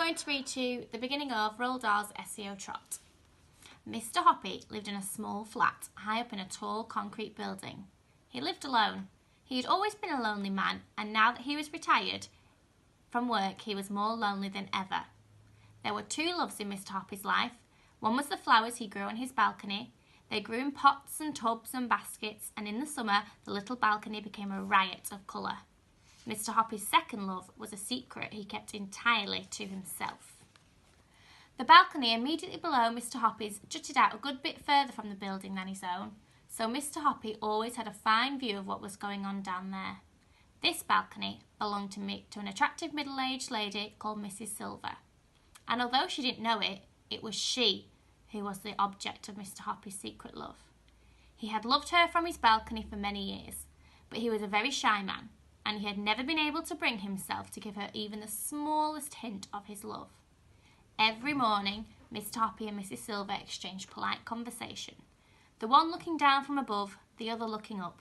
going to read you the beginning of Roald Dahl's Esio, Trot. Mr. Hoppy lived in a small flat high up in a tall concrete building. He lived alone. He had always been a lonely man, and now that he was retired from work, he was more lonely than ever. There were two loves in Mr. Hoppy's life. One was the flowers he grew on his balcony. They grew in pots and tubs and baskets, and in the summer the little balcony became a riot of colour. Mr. Hoppy's second love was a secret he kept entirely to himself. The balcony immediately below Mr. Hoppy's jutted out a good bit further from the building than his own, so Mr. Hoppy always had a fine view of what was going on down there. This balcony belonged to an attractive middle-aged lady called Mrs. Silver, and although she didn't know it, it was she who was the object of Mr. Hoppy's secret love. He had loved her from his balcony for many years, but he was a very shy man, and he had never been able to bring himself to give her even the smallest hint of his love. Every morning, Mr. Hoppy and Mrs. Silver exchanged polite conversation, the one looking down from above, the other looking up,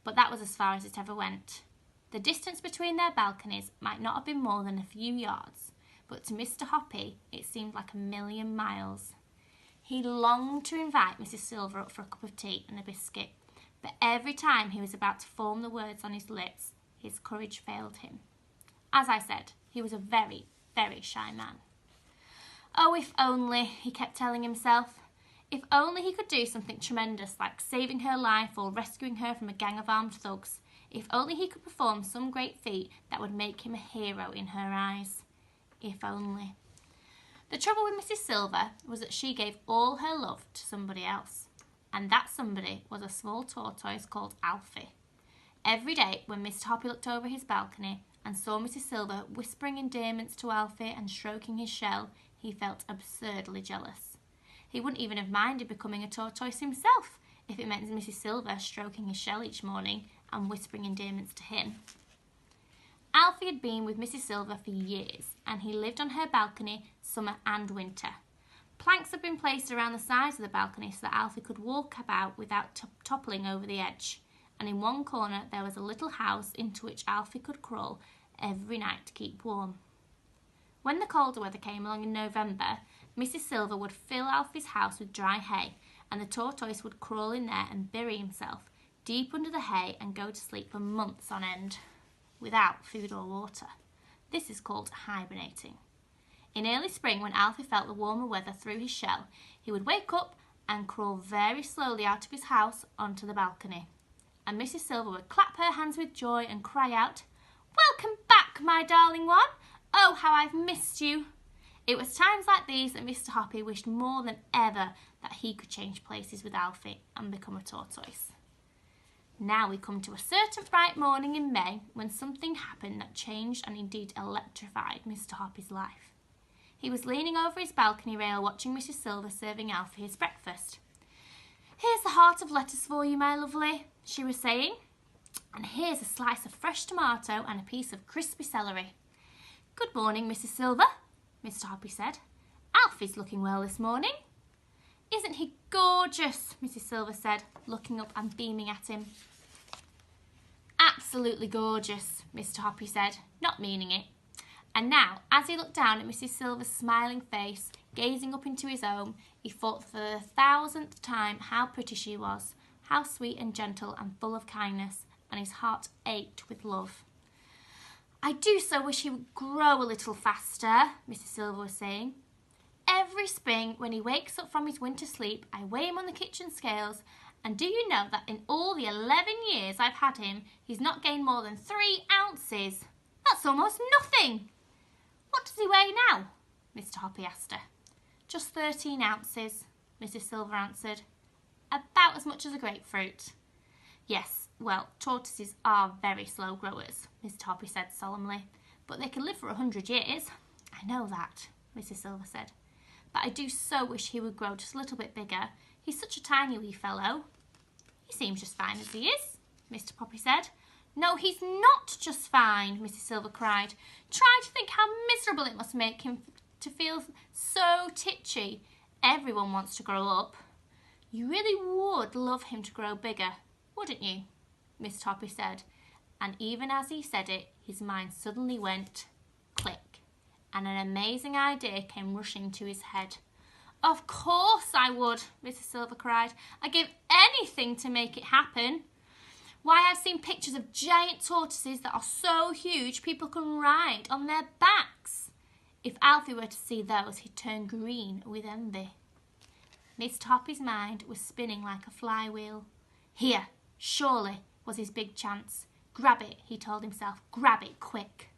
but that was as far as it ever went. The distance between their balconies might not have been more than a few yards, but to Mr. Hoppy it seemed like 1,000,000 miles. He longed to invite Mrs. Silver up for a cup of tea and a biscuit, but every time he was about to form the words on his lips, his courage failed him. As I said, he was a very, very shy man. Oh, if only, he kept telling himself, if only he could do something tremendous like saving her life or rescuing her from a gang of armed thugs. If only he could perform some great feat that would make him a hero in her eyes. If only. The trouble with Mrs. Silver was that she gave all her love to somebody else, and that somebody was a small tortoise called Alfie. Every day when Mr. Hoppy looked over his balcony and saw Mrs. Silver whispering endearments to Alfie and stroking his shell, he felt absurdly jealous. He wouldn't even have minded becoming a tortoise himself if it meant Mrs. Silver stroking his shell each morning and whispering endearments to him. Alfie had been with Mrs. Silver for years, and he lived on her balcony summer and winter. Planks had been placed around the sides of the balcony so that Alfie could walk about without toppling over the edge, and in one corner there was a little house into which Alfie could crawl every night to keep warm. When the colder weather came along in November, Mrs. Silver would fill Alfie's house with dry hay, and the tortoise would crawl in there and bury himself deep under the hay and go to sleep for months on end, without food or water. This is called hibernating. In early spring, when Alfie felt the warmer weather through his shell, he would wake up and crawl very slowly out of his house onto the balcony. And Mrs. Silver would clap her hands with joy and cry out, "Welcome back, my darling one! Oh, how I've missed you!" It was times like these that Mr. Hoppy wished more than ever that he could change places with Alfie and become a tortoise. Now we come to a certain bright morning in May when something happened that changed and indeed electrified Mr. Hoppy's life. He was leaning over his balcony rail watching Mrs. Silver serving Alfie his breakfast. "Here's the heart of lettuce for you, my lovely," she was saying, "and here's a slice of fresh tomato and a piece of crispy celery." "Good morning, Mrs. Silver," Mr. Hoppy said. "Alfie's looking well this morning." "Isn't he gorgeous?" Mrs. Silver said, looking up and beaming at him. "Absolutely gorgeous," Mr. Hoppy said, not meaning it. And now, as he looked down at Mrs. Silver's smiling face, gazing up into his own, he thought for the 1,000th time how pretty she was, how sweet and gentle and full of kindness, and his heart ached with love. "I do so wish he would grow a little faster," Mrs. Silver was saying. "Every spring, when he wakes up from his winter sleep, I weigh him on the kitchen scales, and do you know that in all the 11 years I've had him, he's not gained more than 3 ounces. That's almost nothing." "What does he weigh now?" Mr. Hoppy asked her. "Just 13 ounces, Mrs. Silver answered. "About as much as a grapefruit." "Yes, well, tortoises are very slow growers," Mr. Hoppy said solemnly, "but they can live for 100 years. "I know that," Mrs. Silver said, "but I do so wish he would grow just a little bit bigger. He's such a tiny wee fellow." "He seems just fine as he is," Mr. Hoppy said. "No, he's not just fine," Mrs. Silver cried. "Try to think how miserable it must make him to feel so titchy. Everyone wants to grow up." "You really would love him to grow bigger, wouldn't you?" Mr. Hoppy said, and even as he said it, his mind suddenly went click, and an amazing idea came rushing to his head. "Of course I would," Mrs. Silver cried. "I'd give anything to make it happen. Why, I've seen pictures of giant tortoises that are so huge people can ride on their backs. If Alfie were to see those, he'd turn green with envy." Mr. Hoppy's mind was spinning like a flywheel. Here, surely, was his big chance. Grab it, he told himself. Grab it quick.